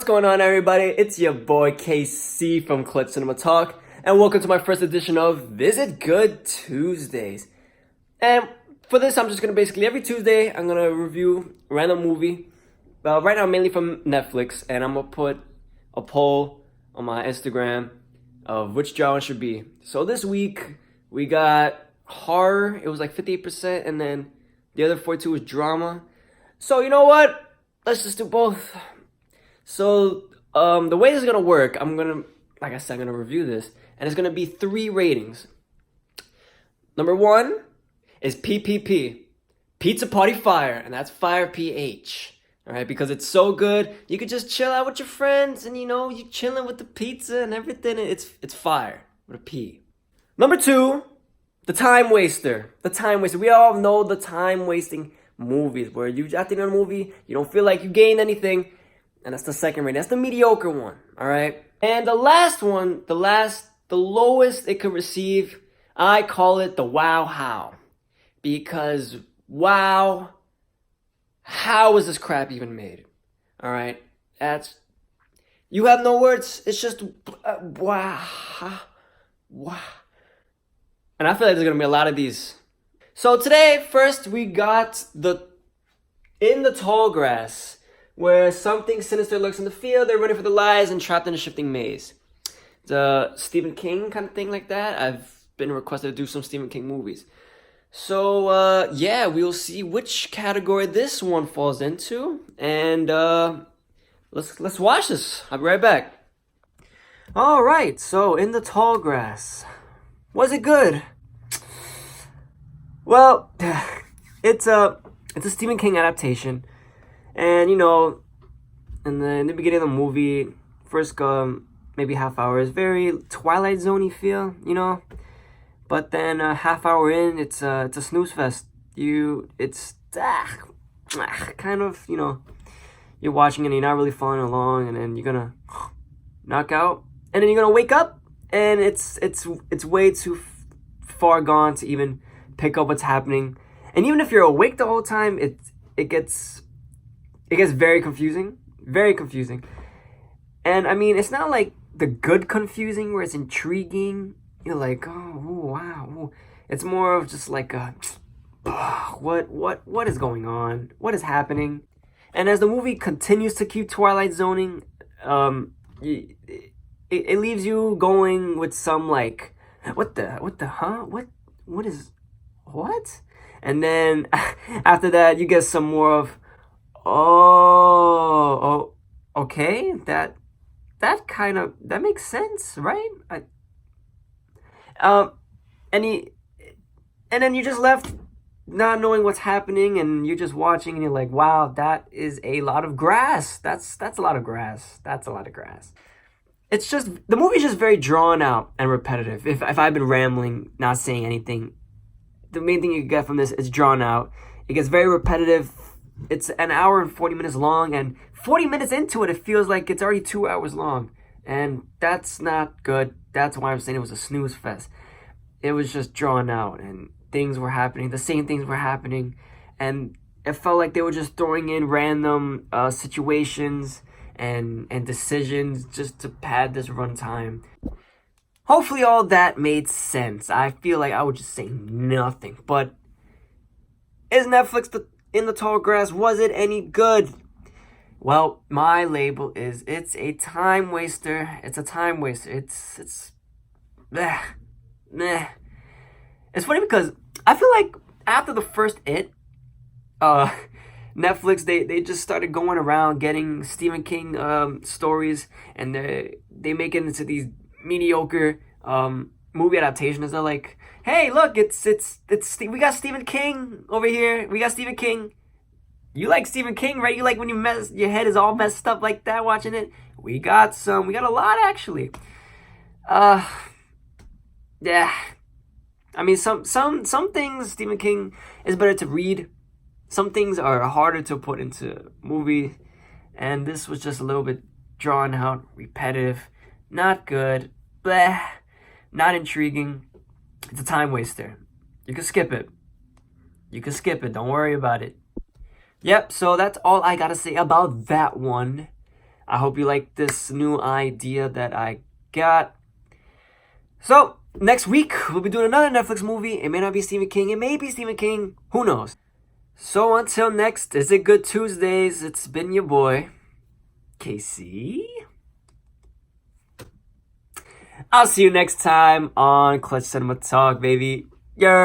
going on, everybody? It's your boy KC from Clip Cinema Talk, and welcome to my first edition of Visit Good Tuesdays. And for this, I'm just gonna basically every Tuesday I'm gonna review a random movie. Right now, mainly from Netflix, and I'm gonna put a poll on my Instagram of which genre should be. So this week we got horror. It was like 58%, and then the other 42 was drama. So you know what? Let's just do both. So the way this is gonna work, like I said, I'm gonna review this, and it's gonna be 3 ratings. Number 1 is PPP, Pizza Party Fire, and that's Fire PH. All right, because it's so good, you could just chill out with your friends, and you chilling with the pizza and everything. It's fire with a P. Number 2, the Time Waster. The Time Waster. We all know the time wasting movies where you at the end of the movie, you don't feel like you gained anything, and that's the second rating. That's the mediocre one. All right, and the last one, the lowest it could receive, I call it the wow how, because wow. How was this crap even made? All right, you have no words. It's just wow, wow. And I feel like there's gonna be a lot of these. So today, first we got In the Tall Grass, where something sinister lurks in the field. They're running for their lives and trapped in a shifting maze. The Stephen King kind of thing like that. I've been requested to do some Stephen King movies. So, yeah, we'll see which category this one falls into, and let's watch this. I'll be right back. All right, so In the Tall Grass. Was it good? Well, it's a Stephen King adaptation, and in the beginning of the movie, first maybe half hour is very Twilight Zone-y feel, But then half hour in, it's a snooze fest. It's kind of, you're watching it and you're not really following along, and then you're gonna knock out, and then you're gonna wake up, and it's way too far gone to even pick up what's happening. And even if you're awake the whole time, it gets very confusing, very confusing. And I mean, it's not like the good confusing where it's intriguing. You're like, oh, wow. Ooh. It's more of just like what is going on? What is happening? And as the movie continues to keep Twilight Zoning, it leaves you going with some like, what? And then after that, you get some more of, okay, that makes sense, right? And then you're just left not knowing what's happening, and you're just watching, and you're like, wow, that is a lot of grass. That's a lot of grass. That's a lot of grass. It's just, the movie's just very drawn out and repetitive. If I've been rambling, not saying anything, the main thing you get from this is drawn out. It gets very repetitive. It's an hour and 40 minutes long, and 40 minutes into it, it feels like it's already 2 hours long. And that's not good. That's why I'm saying it was a snooze fest. It was just drawn out, and things were happening. The same things were happening. And it felt like they were just throwing in random situations and decisions just to pad this runtime. Hopefully all that made sense. I feel like I would just say nothing. But is Netflix In the Tall Grass? Was it any good? Well, my label is it's a time waster. It's a time waster. It's meh. It's funny because I feel like after the first Netflix, they just started going around getting Stephen King stories, and they make it into these mediocre movie adaptations. They're like, hey, look, it's we got Stephen King over here. We got Stephen King. You like Stephen King, right? You like when your head is all messed up like that watching it? We got a lot actually. Yeah. I mean, some things Stephen King is better to read. Some things are harder to put into movie, and this was just a little bit drawn out, repetitive, not good, bleh, not intriguing. It's a time waster. You can skip it. Don't worry about it. Yep, so that's all I gotta say about that one. I hope you like this new idea that I got. So, next week, we'll be doing another Netflix movie. It may not be Stephen King. It may be Stephen King. Who knows? So, until next, Is It Good Tuesdays? It's been your boy, Casey. I'll see you next time on Clutch Cinema Talk, baby. Yeah.